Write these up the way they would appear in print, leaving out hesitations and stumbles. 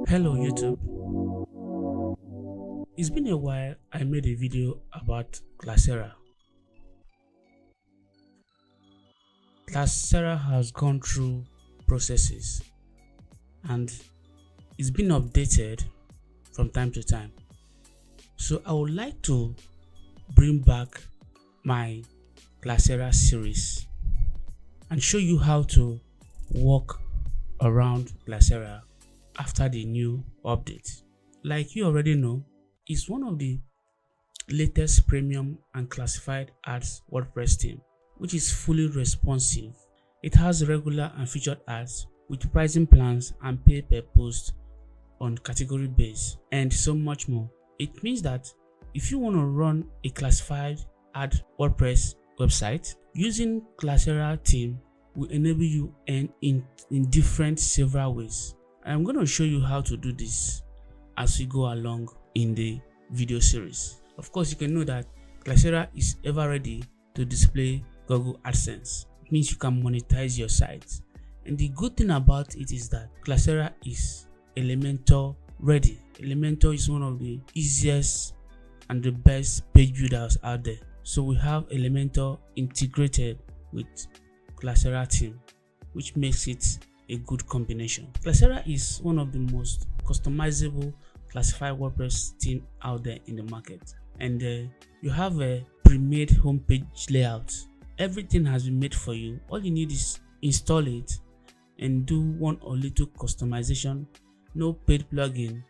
Hello YouTube. It's been a while I made a video about Classiera. Classiera has gone through processes and it's been updated from time to time. So I would like to bring back my Classiera series and show you how to work around Classiera after the new update. Like you already know, it's one of the latest premium and classified ads WordPress theme, which is fully responsive. It has regular and featured ads with pricing plans and pay per post on category base and so much more. It means that if you want to run a classified ad WordPress website, using Classiera theme will enable you earn in different several ways. I'm going to show you how to do this as we go along in the video series. Of course, you can know that Classiera is ever ready to display Google AdSense. It means you can monetize your site. And the good thing about it is that Classiera is Elementor ready. Elementor is one of the easiest and the best page builders out there. So we have Elementor integrated with Classiera theme, which makes it a good combination. Classiera is one of the most customizable classified WordPress theme out there in the market, and you have a pre-made homepage layout. Everything has been made for you. All you need is install it and do one or little customization, no paid plugin,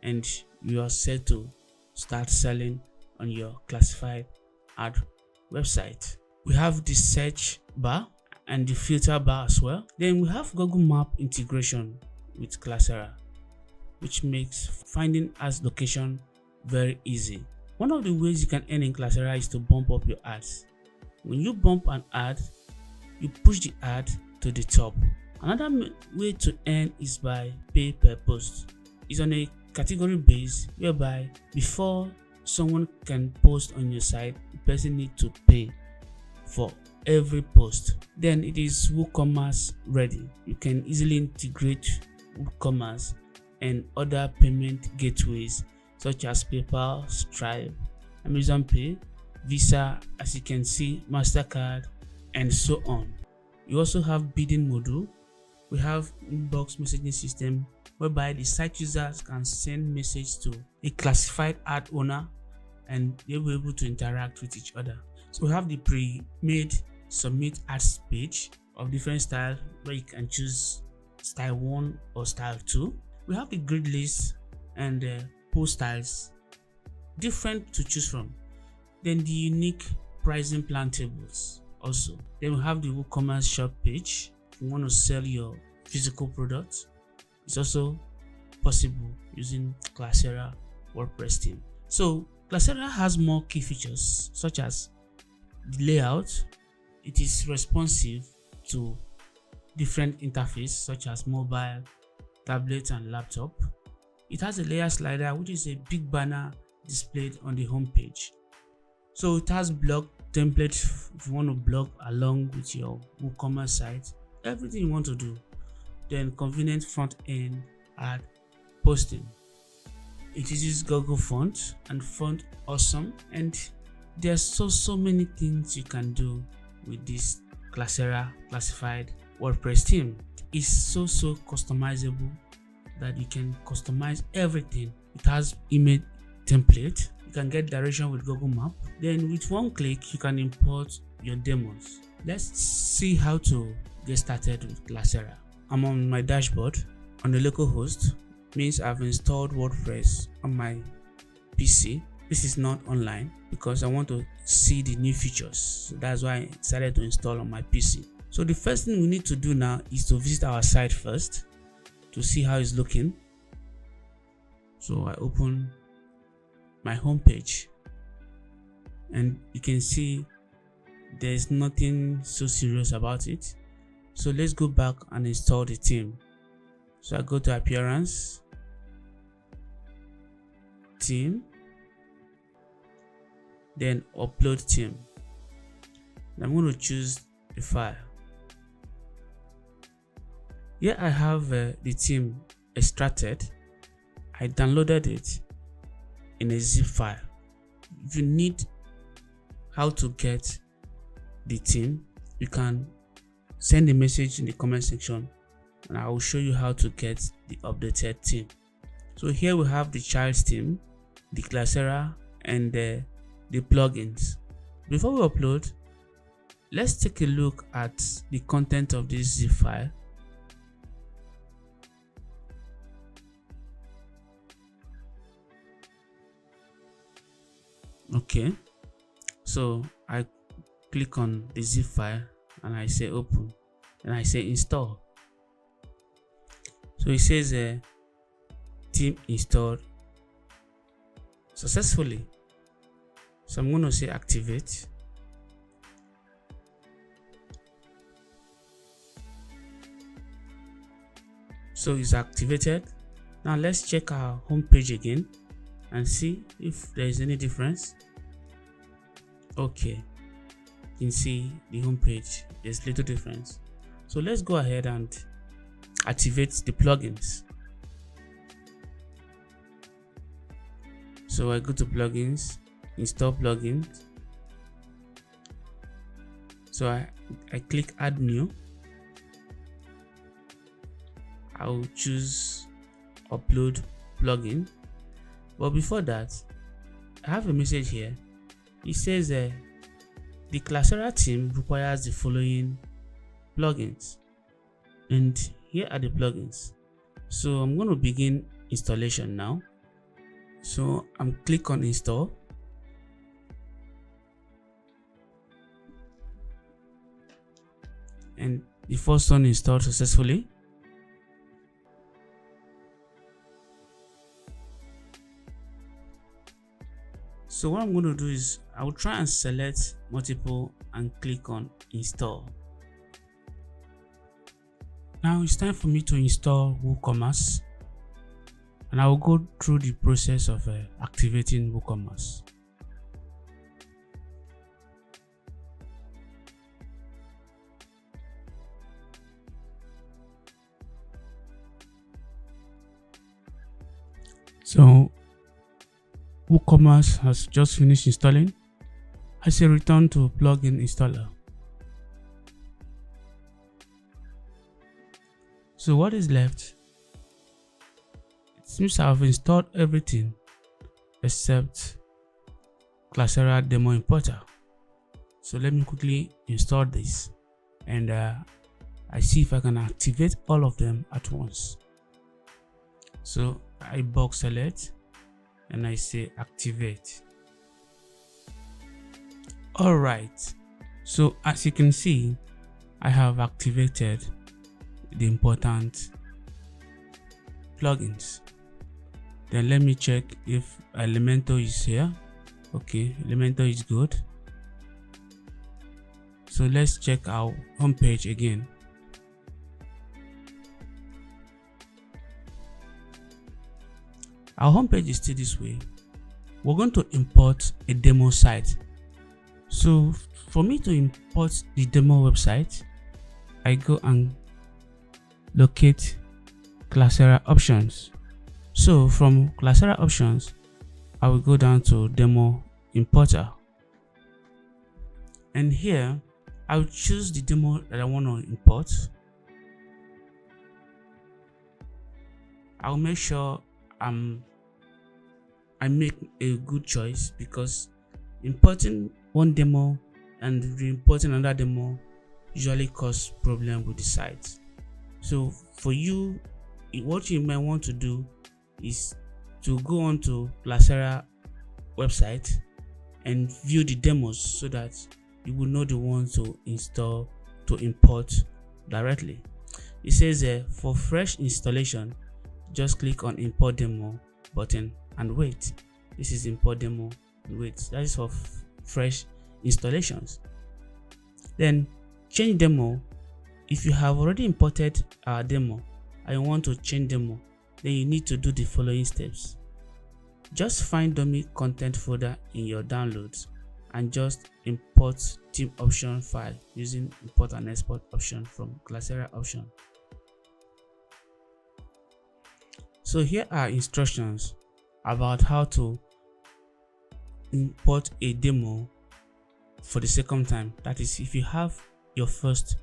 and you are set to start selling on your classified ad website. We have the search bar and the filter bar as well. Then we have Google Map integration with Classiera, which makes finding ads location very easy. One of the ways you can earn in Classiera is to bump up your ads. When you bump an ad, you push the ad to the top. Another way to earn is by pay per post. It's on a category base whereby before someone can post on your site, the person needs to pay for every post. Then it is WooCommerce ready. You can easily integrate WooCommerce and other payment gateways such as PayPal, Stripe, Amazon Pay, Visa, as you can see, MasterCard, and so on. You also have bidding module. We have inbox messaging system whereby the site users can send message to a classified ad owner and they will be able to interact with each other. So we have the pre-made submit ads page of different styles where you can choose style 1 or style 2. We have the grid list and post styles, different to choose from. Then the unique pricing plan tables also. Then we have the WooCommerce shop page. If you want to sell your physical products, it's also possible using Classiera WordPress theme. So Classiera has more key features such as the layout. It is responsive to different interfaces such as mobile, tablet, and laptop. It has a layer slider, which is a big banner displayed on the home page. So it has blog template if you want to blog along with your WooCommerce site, everything you want to do. Then convenient front end ad posting. It uses Google font and font awesome, and there's so many things you can do with this Classiera classified WordPress theme. It's so customizable that you can customize everything. It has image template. You can get direction with Google Map. Then with one click you can import your demos. Let's see how to get started with Classiera. I'm on my dashboard on the local host, means I've installed WordPress on my PC. This is not online because I want to see the new features. So that's why I decided to install on my PC. So the first thing we need to do now is to visit our site first to see how it's looking. So I open my home page and you can see there's nothing so serious about it. So let's go back and install the theme. So I go to appearance, theme, then upload theme. I'm going to choose the file. Here I have the theme extracted. I downloaded it in a zip file. If you need how to get the theme, you can send a message in the comment section and I will show you how to get the updated theme. So here we have the child's theme, the Classiera, and the plugins. Before we upload, let's take a look at the content of this zip file. Okay, so I click on the zip file and I say open and I say install. So it says theme installed successfully. So I'm going to say activate. So it's activated. Now let's check our home page again and see if there is any difference. Okay, you can see the home page, there's little difference. So let's go ahead and activate the plugins. So I go to plugins, install plugins. So I click add new. I'll choose upload plugin. But before that, I have a message here. It says the Classiera team requires the following plugins, and here are the plugins. So I'm going to begin installation now. So I'm click on install. And the first one installed successfully. So what I'm going to do is I will try and select multiple and click on install. Now it's time for me to install WooCommerce, and I will go through the process of activating WooCommerce. So WooCommerce has just finished installing. I say return to plugin installer. So what is left? It seems I've installed everything except Classiera demo importer. So let me quickly install this and I see if I can activate all of them at once. So I box select and I say activate. Alright, so as you can see, I have activated the important plugins. Then let me check if Elementor is here. Okay, Elementor is good. So let's check our home page again. Our homepage is still this way. We're going to import a demo site. So for me to import the demo website, I go and locate Classiera options. So from Classiera options, I will go down to demo importer. And here, I'll choose the demo that I want to import. I'll make sure I make a good choice, because importing one demo and re-importing another demo usually cause problem with the site. So for you, what you might want to do is to go on to Classiera website and view the demos so that you will know the ones to install, to import directly. It says for fresh installation, just click on import demo button and wait. This is import demo and wait. That is for fresh installations. Then change demo. If you have already imported our demo and you want to change demo, then you need to do the following steps. Just find dummy content folder in your downloads and just import theme option file using import and export option from Classiera option. So here are instructions about how to import a demo for the second time. That is, if you have your first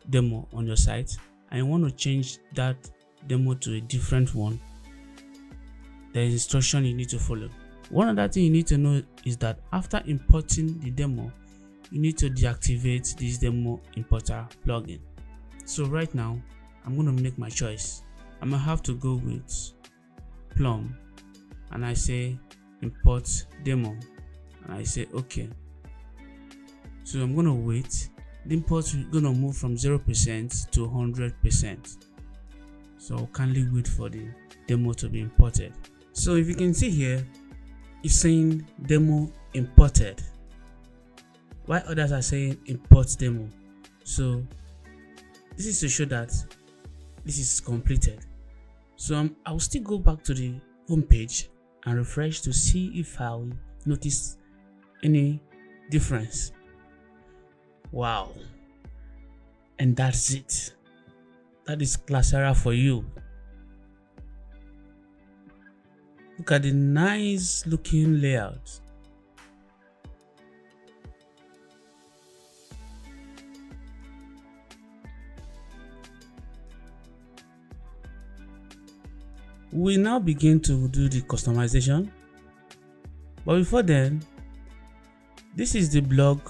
demo on your site and you want to change that demo to a different one, there is instruction you need to follow. One other thing you need to know is that after importing the demo, you need to deactivate this demo importer plugin. So right now, I'm going to make my choice. I'm going to have to go with Plum, and I say import demo, and I say okay. So I'm going to wait. The import is going to move from 0% to 100%. So kindly wait for the demo to be imported. So if you can see here, it's saying demo imported, while others are saying import demo. So this is to show that this is completed. So I'll still go back to the home page and refresh to see if I'll notice any difference. Wow. And that's it. That is Classiera for you. Look at the nice looking layout. We now begin to do the customization, but before then, this is the blog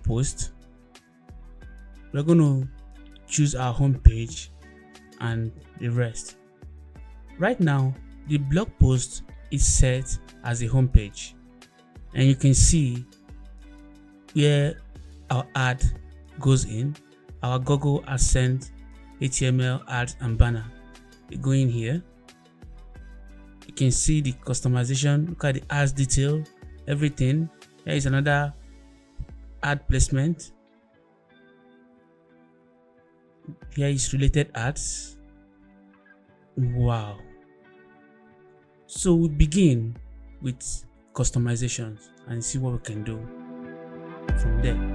post. We're going to choose our home page and the rest. Right now, the blog post is set as a home page, and you can see where our ad goes in. Our Google AdSense HTML ads and banner. You go in here. You can see the customization. Look at the ads detail, everything. Here is another ad placement. Here is related ads. Wow. So we begin with customizations and see what we can do from there.